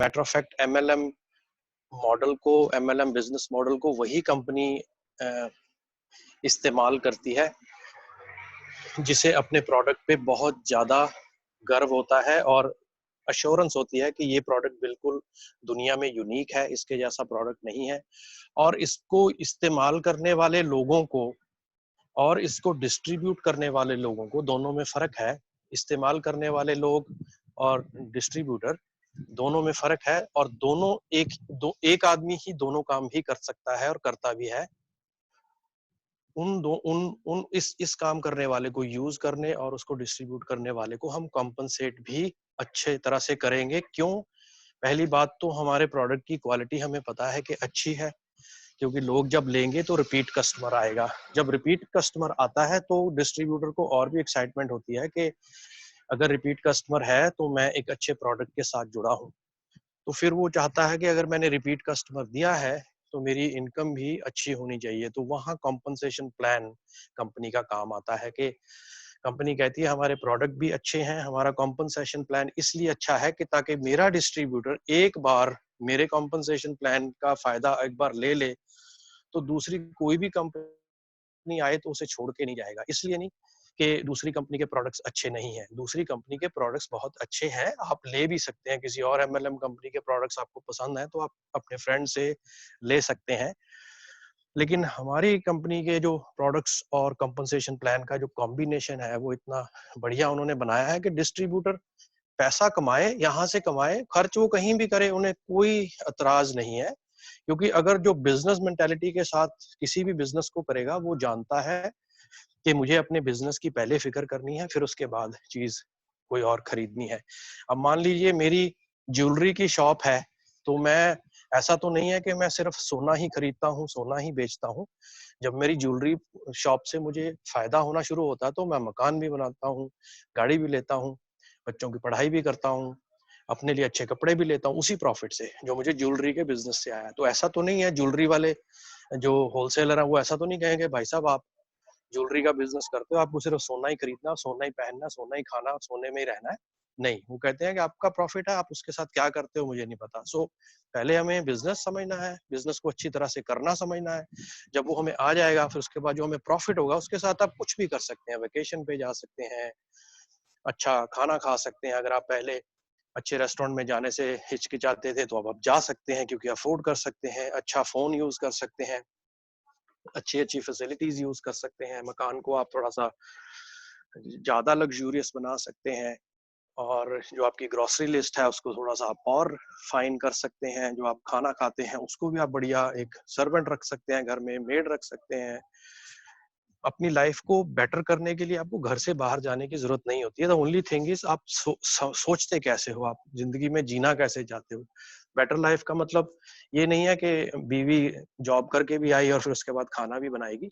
Matter of fact MLM business model को वही company इस्तेमाल करती है जिसे अपने प्रोडक्ट पे बहुत ज्यादा गर्व होता है और अश्योरेंस होती है कि ये प्रोडक्ट बिल्कुल दुनिया में यूनिक है, इसके जैसा प्रोडक्ट नहीं है। और इसको इस्तेमाल करने वाले लोगों को और इसको डिस्ट्रीब्यूट करने वाले लोगों को दोनों में फर्क है। इस्तेमाल करने वाले लोग और डिस्ट्रीब्यूटर दोनों में फर्क है, और दोनों एक आदमी ही दोनों काम भी कर सकता है और करता भी है। उन दो उन उन इस काम करने वाले को यूज करने और उसको डिस्ट्रीब्यूट करने वाले को हम कॉम्पनसेट भी अच्छे तरह से करेंगे। क्यों? पहली बात तो हमारे प्रोडक्ट की क्वालिटी हमें पता है कि अच्छी है, क्योंकि लोग जब लेंगे तो रिपीट कस्टमर आएगा। जब रिपीट कस्टमर आता है तो डिस्ट्रीब्यूटर को और भी एक्साइटमेंट होती है कि अगर रिपीट कस्टमर है तो मैं एक अच्छे प्रोडक्ट के साथ जुड़ा हूँ। तो फिर वो चाहता है कि अगर मैंने रिपीट कस्टमर दिया है तो मेरी इनकम भी अच्छी होनी चाहिए। तो वहाँ कॉम्पनसेशन प्लान कंपनी का काम आता है कि कंपनी कहती है हमारे प्रोडक्ट भी अच्छे हैं, हमारा कॉम्पनसेशन प्लान इसलिए अच्छा है कि ताकि मेरा डिस्ट्रीब्यूटर एक बार मेरे कॉम्पनसेशन प्लान का फायदा एक बार ले ले तो दूसरी कोई भी कंपनी आए तो उसे छोड़ के नहीं जाएगा। इसलिए नहीं कि दूसरी कंपनी के प्रोडक्ट्स अच्छे नहीं हैं, दूसरी कंपनी के प्रोडक्ट्स बहुत अच्छे हैं, आप ले भी सकते हैं। किसी और एमएलएम कंपनी के प्रोडक्ट्स आपको पसंद हैं तो आप अपने फ्रेंड से ले सकते हैं। लेकिन हमारी कंपनी के जो प्रोडक्ट्स और कंपनसेशन प्लान का जो कॉम्बिनेशन है वो इतना बढ़िया उन्होंने बनाया है कि डिस्ट्रीब्यूटर पैसा कमाए, यहाँ से कमाए, खर्च वो कहीं भी करे, उन्हें कोई एतराज नहीं है। क्योंकि अगर जो बिजनेस मेंटालिटी के साथ किसी भी बिजनेस को करेगा वो जानता है कि मुझे अपने बिजनेस की पहले फिक्र करनी है, फिर उसके बाद चीज कोई और खरीदनी है। अब मान लीजिए मेरी ज्वेलरी की शॉप है, तो मैं ऐसा तो नहीं है कि मैं सिर्फ सोना ही खरीदता हूँ, सोना ही बेचता हूँ। जब मेरी ज्वेलरी शॉप से मुझे फायदा होना शुरू होता है तो मैं मकान भी बनाता हूँ, गाड़ी भी लेता हूँ, बच्चों की पढ़ाई भी करता हूँ, अपने लिए अच्छे कपड़े भी लेता हूँ उसी प्रॉफिट से जो मुझे ज्वेलरी के बिजनेस से आया। तो ऐसा तो नहीं है ज्वेलरी वाले जो होलसेलर है वो ऐसा तो नहीं कहेंगे भाई साहब आप ज्वेलरी का बिजनेस करते हो, आपको सिर्फ सोना ही खरीदना, सोना ही पहनना, सोना ही खाना, सोने में ही रहना है। नहीं, वो कहते हैं कि आपका प्रॉफिट है, आप उसके साथ क्या करते हो मुझे नहीं पता। सो पहले हमें बिजनेस समझना है, बिजनेस को अच्छी तरह से करना समझना है। जब वो हमें आ जाएगा फिर उसके बाद जो हमें प्रॉफिट होगा उसके साथ आप कुछ भी कर सकते हैं, वेकेशन पे जा सकते हैं, अच्छा खाना खा सकते हैं। अगर आप पहले अच्छे रेस्टोरेंट में जाने से हिचकिचाते थे तो अब जा सकते हैं क्योंकि अफोर्ड कर सकते हैं, अच्छा फोन यूज कर सकते हैं, अच्छी अच्छी फैसिलिटीज यूज कर सकते हैं, मकान को आप थोड़ा सा ज्यादा लग्जूरियस बना सकते हैं, और जो आपकी ग्रोसरी लिस्ट है उसको थोड़ा सा आप और फाइन कर सकते हैं। जो आप खाना खाते हैं उसको भी आप बढ़िया एक सर्वेंट रख सकते हैं, घर में मेड रख सकते हैं। अपनी लाइफ को बेटर करने के लिए आपको घर से बाहर जाने की जरूरत नहीं होती है। द ओनली थिंग इज आप सोचते कैसे हो, आप जिंदगी में जीना कैसे चाहते हो। बेटर लाइफ का मतलब ये नहीं है कि बीवी जॉब करके भी आई और फिर उसके बाद खाना भी बनाएगी।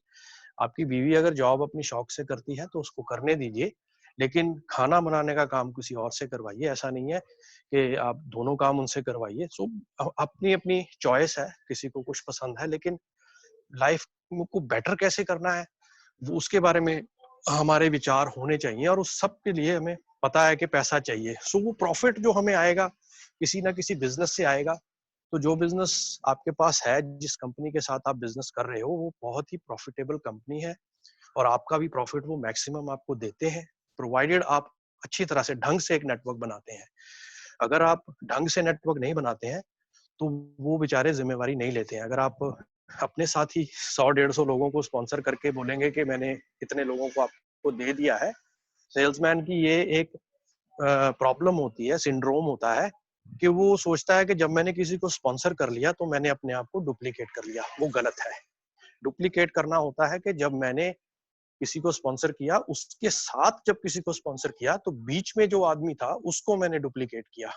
आपकी बीवी अगर जॉब अपनी शौक से करती है तो उसको करने दीजिए, लेकिन खाना बनाने का काम किसी और से करवाइए। ऐसा नहीं है कि आप दोनों काम उनसे करवाइए। सो अपनी अपनी चॉइस है, किसी को कुछ पसंद है, लेकिन लाइफ को बेटर कैसे करना है वो उसके बारे में हमारे विचार होने चाहिए, और उस सब के लिए हमें पता है कि पैसा चाहिए। सो वो प्रॉफिट जो हमें आएगा किसी ना किसी बिजनेस से आएगा। तो जो बिजनेस आपके पास है, जिस कंपनी के साथ आप बिजनेस कर रहे हो, वो बहुत ही प्रॉफिटेबल कंपनी है और आपका भी प्रॉफिट वो मैक्सिमम आपको देते हैं, प्रोवाइडेड आप अच्छी तरह से ढंग से एक नेटवर्क बनाते हैं। अगर आप ढंग से नेटवर्क नहीं बनाते हैं तो वो बेचारे जिम्मेवारी नहीं लेते हैं। अगर आप अपने साथ ही 100-150 लोगों को स्पॉन्सर करके बोलेंगे कि मैंने इतने लोगों को आपको दे दिया है, सेल्समैन की ये एक प्रॉब्लम होती है, सिंड्रोम होता है कि वो सोचता है कि जब मैंने किसी को स्पॉन्सर कर लिया तो मैंने अपने आप को डुप्लीकेट कर लिया। वो गलत है। डुप्लीकेट करना होता है कि जब मैंने किसी को स्पॉन्सर किया, उसके साथ जब किसी को स्पॉन्सर किया तो बीच में जो आदमी था उसको मैंने डुप्लीकेट किया।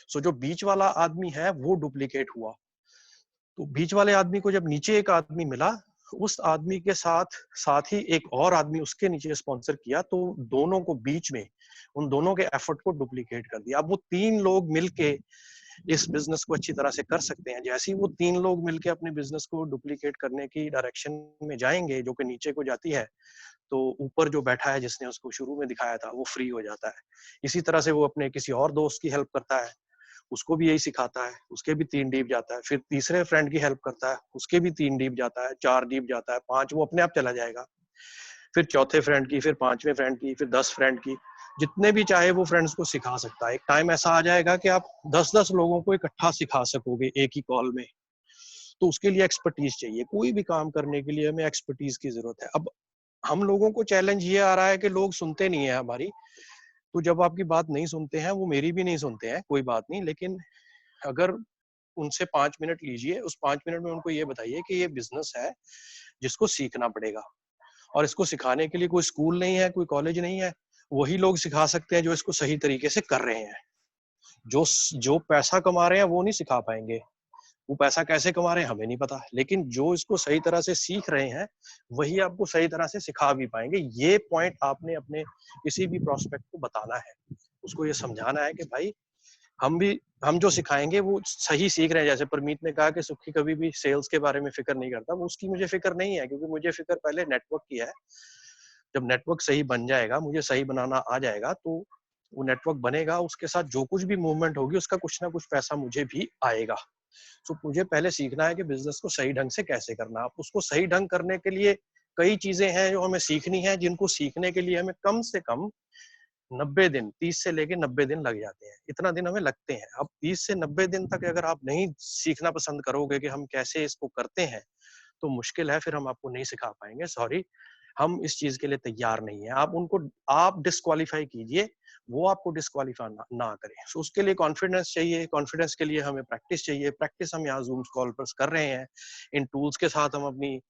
सो जो बीच वाला आदमी है वो डुप्लीकेट हुआ। तो बीच वाले आदमी को जब नीचे एक आदमी मिला, उस आदमी के साथ साथ ही एक और आदमी उसके नीचे स्पॉन्सर किया, तो दोनों को बीच में उन दोनों के एफर्ट को डुप्लीकेट कर दिया। अब वो 3 लोग मिलके इस बिजनेस को अच्छी तरह से कर सकते हैं। जैसे ही वो 3 लोग मिलके अपने बिजनेस को डुप्लीकेट करने की डायरेक्शन में जाएंगे जो कि नीचे को जाती है, तो ऊपर जो बैठा है जिसने उसको शुरू में दिखाया था वो फ्री हो जाता है। इसी तरह से वो अपने किसी और दोस्त की हेल्प करता है, उसको भी यही सिखाता है, उसके भी 3 डीप जाता है, फिर तीसरे फ्रेंड की हेल्प करता है, उसके भी 3 डीप जाता है, 4 डीप जाता है, 5 वो अपने आप चला जाएगा, फिर चौथे फ्रेंड की, फिर 5वें फ्रेंड की, फिर 10 फ्रेंड की, जितने भी चाहे वो फ्रेंड्स को सिखा सकता है। एक टाइम ऐसा आ जाएगा कि आप 10-10 लोगों को इकट्ठा सिखा सकोगे एक ही कॉल में। तो उसके लिए एक्सपर्टीज चाहिए, कोई भी काम करने के लिए हमें एक्सपर्टीज की जरूरत है। अब हम लोगों को चैलेंज ये आ रहा है कि लोग सुनते नहीं है हमारी, तो जब आपकी बात नहीं सुनते हैं, वो मेरी भी नहीं सुनते हैं, कोई बात नहीं, लेकिन अगर उनसे 5 मिनट लीजिए, उस 5 मिनट में उनको ये बताइए कि ये बिजनेस है जिसको सीखना पड़ेगा, और इसको सिखाने के लिए कोई स्कूल नहीं है, कोई कॉलेज नहीं है, वही लोग सिखा सकते हैं जो इसको सही तरीके से कर रहे हैं। जो जो पैसा कमा रहे हैं वो नहीं सिखा पाएंगे, वो पैसा कैसे कमा रहे हैं हमें नहीं पता, लेकिन जो इसको सही तरह से सीख रहे हैं वही आपको सही तरह से सिखा भी पाएंगे। ये पॉइंट आपने अपने किसी भी प्रोस्पेक्ट को बताना है, उसको ये समझाना है कि भाई हम जो सिखाएंगे वो सही सीख रहे हैं। जैसे परमीत ने कहा कि सुखी कभी भी सेल्स के बारे में फिक्र नहीं करता, वो उसकी मुझे फिक्र नहीं है, क्योंकि मुझे फिक्र पहले नेटवर्क की है। जब नेटवर्क सही बन जाएगा, मुझे सही बनाना आ जाएगा, तो वो नेटवर्क बनेगा, उसके साथ जो कुछ भी मूवमेंट होगी उसका कुछ ना कुछ पैसा मुझे भी आएगा। तो मुझे पहले सीखना है कि बिजनेस को सही ढंग से कैसे करना। अब उसको सही ढंग करने के लिए कई चीजें हैं जो हमें सीखनी है, जिनको सीखने के लिए हमें कम से कम 90 दिन, 30 से लेके 90 दिन लग जाते हैं, इतना दिन हमें लगते हैं। अब 30 से 90 दिन तक अगर आप नहीं सीखना पसंद करोगे कि हम कैसे इसको करते हैं, तो मुश्किल है, फिर हम आपको नहीं सिखा पाएंगे। सॉरी, हम इस चीज के लिए तैयार नहीं है। आप डिस्क्वालीफाई कीजिए, वो आपको डिस्क्वालीफाई ना करें। So, उसके लिए कॉन्फिडेंस चाहिए, कॉन्फिडेंस के लिए हमें प्रैक्टिस चाहिए। प्रैक्टिस हम यहाँ जूम कॉल पर कर रहे हैं, इन टूल्स के साथ हम अपनी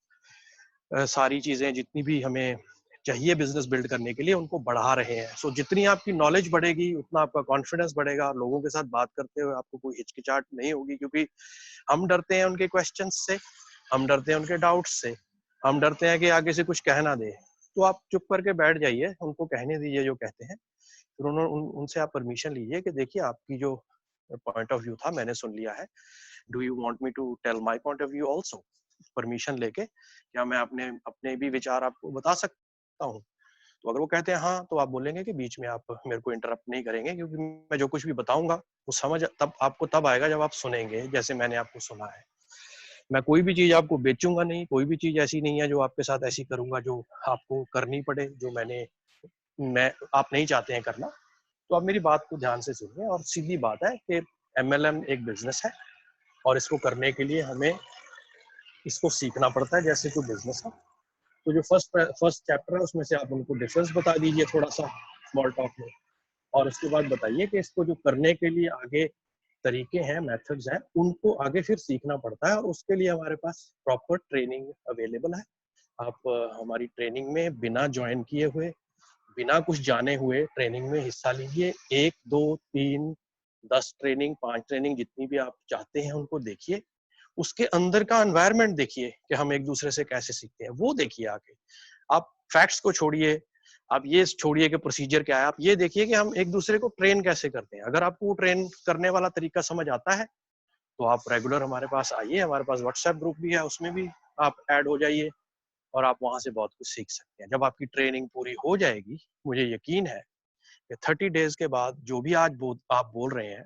सारी चीजें जितनी भी हमें चाहिए बिजनेस बिल्ड करने के लिए उनको बढ़ा रहे हैं। सो जितनी आपकी नॉलेज बढ़ेगी उतना आपका कॉन्फिडेंस बढ़ेगा, लोगों के साथ बात करते हुए आपको कोई हिचकिचाहट नहीं होगी, क्योंकि हम डरते हैं उनके क्वेश्चंस से, हम डरते हैं उनके डाउट्स से, हम डरते हैं कि आगे से कुछ कहना दे। तो आप चुप करके बैठ जाइए, उनको कहने दीजिए जो कहते हैं, फिर उनसे आप परमिशन लीजिए कि देखिए आपकी जो पॉइंट ऑफ व्यू था मैंने सुन लिया है, do you want me to tell my point of view also. Permission लेके क्या मैं अपने अपने भी विचार आपको बता सकता हूँ। तो अगर वो कहते हैं हाँ, तो आप बोलेंगे कि बीच में आप मेरे को इंटरप्ट नहीं करेंगे, क्योंकि मैं जो कुछ भी बताऊंगा वो समझ तब आपको तब आएगा जब आप सुनेंगे, जैसे मैंने आपको सुना है। मैं कोई भी चीज आपको बेचूंगा नहीं, कोई भी चीज ऐसी नहीं है जो आपके साथ ऐसी करूंगा जो आपको करनी पड़े, जो मैं आप नहीं चाहते हैं करना। तो आप मेरी बात को ध्यान से सुनिए, और सीधी बात है कि MLM एक बिजनेस है, और इसको करने के लिए हमें इसको सीखना पड़ता है जैसे कोई बिजनेस है। तो जो फर्स्ट चैप्टर है उसमें से आप उनको डिफरेंस बता दीजिए थोड़ा सा स्मॉल टॉक में, और उसके बाद बताइए कि इसको जो करने के लिए आगे तरीके हैं, मेथड्स हैं, उनको आगे फिर सीखना पड़ता है, और उसके लिए हमारे पास प्रॉपर ट्रेनिंग अवेलेबल है। आप हमारी ट्रेनिंग में बिना ज्वाइन किए हुए, बिना कुछ जाने हुए ट्रेनिंग में हिस्सा लीजिए। 1, 2, 3, 10 ट्रेनिंग, 5 ट्रेनिंग, जितनी भी आप चाहते हैं उनको देखिए। उसके अंदर का एनवायरनमेंट देखिए कि हम एक दूसरे से कैसे सीखते हैं, वो देखिए आके। आप फैक्ट्स को छोड़िए, आप ये छोड़िए कि प्रोसीजर क्या है, आप ये देखिए कि हम एक दूसरे को ट्रेन कैसे करते हैं। अगर आपको ट्रेन करने वाला तरीका समझ आता है तो आप रेगुलर हमारे पास आइए, हमारे पास व्हाट्सएप ग्रुप भी है, उसमें भी आप ऐड हो जाइए, और आप वहां से बहुत कुछ सीख सकते हैं। जब आपकी ट्रेनिंग पूरी हो जाएगी, मुझे यकीन है कि 30 डेज के बाद जो भी आप बोल रहे हैं,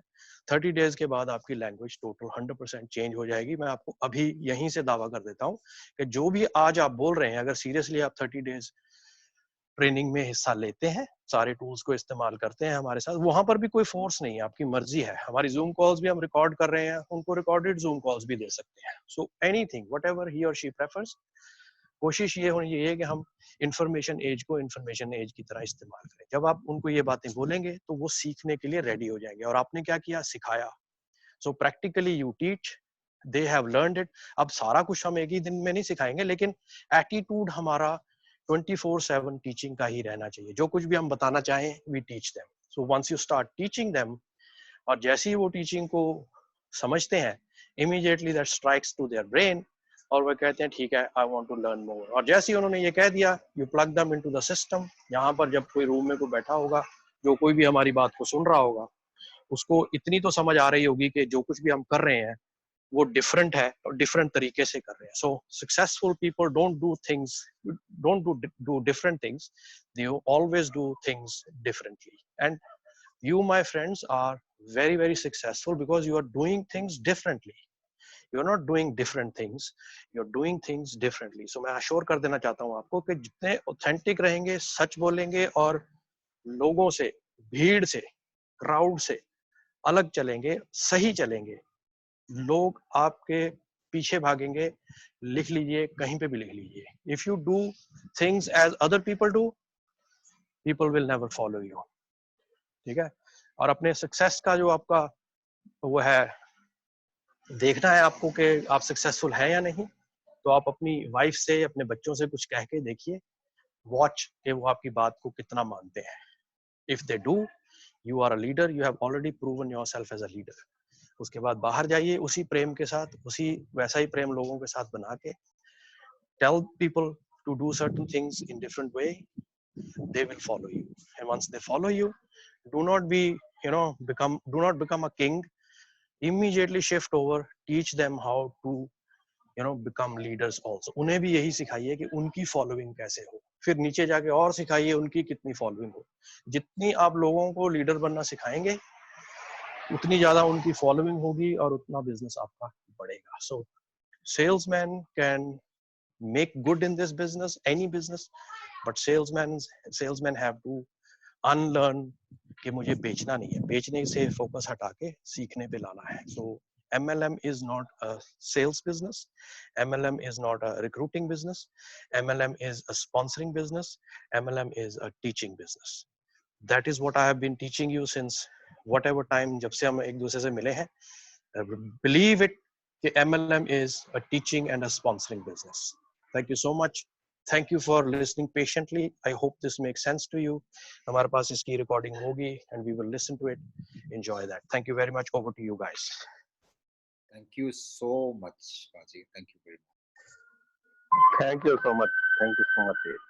30 डेज के बाद आपकी लैंग्वेज टोटल 100% चेंज हो जाएगी। मैं आपको अभी यहीं से दावा कर देता हूँ कि जो भी आज आप बोल रहे हैं, अगर सीरियसली आप 30 डेज ट्रेनिंग में हिस्सा लेते हैं, सारे टूल्स को इस्तेमाल करते हैं हमारे साथ, वहां पर भी कोई फोर्स नहीं है, आपकी मर्जी है। हमारी जूम कॉल्स भी हम रिकॉर्ड कर रहे हैं, उनको रिकॉर्डेड जूम कॉल्स भी दे सकते हैं। सो एनीथिंग व्हाटएवर ही और शी प्रेफर्स, कोशिश ये होनी चाहिए कि हम इंफॉर्मेशन एज को इंफॉर्मेशन एज की तरह इस्तेमाल करें। जब आप उनको ये बातें बोलेंगे तो वो सीखने के लिए रेडी हो जाएंगे, और आपने क्या किया, सिखाया। So practically you teach, they have learned it. अब सारा कुछ हम एक ही दिन में नहीं सिखाएंगे, लेकिन एटीट्यूड हमारा 24/7 टीचिंग का ही रहना चाहिए। जो कुछ भी हम बताना चाहें, we teach them. So once you start teaching them, और जैसे ही वो टीचिंग को समझते हैं, immediately that strikes to their brain, और वो कहते हैं ठीक है, I want to learn more. और जैसे ही उन्होंने ये कह दिया, you plug them into the system. यहाँ पर जब कोई रूम में कोई बैठा होगा, जो कोई भी हमारी बात को सुन रहा होगा, उसको इतनी तो समझ आ रही होगी कि जो कुछ भी हम कर रहे हैं वो डिफरेंट है, और डिफरेंट तरीके से कर रहे हैं। So successful people don't do different things, they always do things differently. And You, my friends, are very, very successful because you are doing things differently. You're not doing different things, you're doing things differently. So मैं assure कर देना चाहता हूँ आपको कि जितने authentic रहेंगे, सच बोलेंगे और लोगों से, भीड़ से, क्राउड से अलग चलेंगे, सही चलेंगे, लोग आपके पीछे भागेंगे. लिख लीजिए, कहीं पे भी लिख लीजिए. If you do things as other people do, people will never follow you. ठीक है. और अपने सक्सेस का जो आपका वो है, देखना है आपको कि आप सक्सेसफुल हैं या नहीं, तो आप अपनी वाइफ से, अपने बच्चों से कुछ कह के देखिए. वॉच कि वो आपकी बात को कितना मानते हैं. If they do, you are a leader, you have already proven yourself as a leader. उसके बाद बाहर जाइए उसी प्रेम के साथ, उसी वैसा ही प्रेम लोगों के साथ बना के, tell people to do certain things in different way, they will follow you. And once they follow you, do not be, do not become a king. Immediately shift over, teach them how to become leaders also. उन्हें भी यही सिखाइए कि उनकी following कैसे हो, फिर नीचे जाके और सिखाइए उनकी कितनी फॉलोइंग हो. जितनी आप लोगों को लीडर बनना सिखाएंगे, उतनी ज्यादा उनकी फॉलोइंग होगी और उतना बिजनेस आपका बढ़ेगा. सो salesman can make good in this business, any business, but salesmen have to unlearn कि मुझे बेचना नहीं है, बेचने से फोकस हटा के सीखने पे लाना है. So MLM is not a sales business, MLM is not a recruiting business, MLM is a sponsoring business, MLM is a teaching business. That is what I have been teaching you since whatever time, जब से हम एक दूसरे से मिले हैं. Believe it कि MLM is a teaching and a sponsoring business. Thank you so much. Thank you for listening patiently. I hope this makes sense to you. हमारे पास इसकी recording होगी and we will listen to it. Enjoy that. Thank you very much. Over to you guys. Thank you so much, Baji. Thank you very much. Thank you so much. Thank you so much.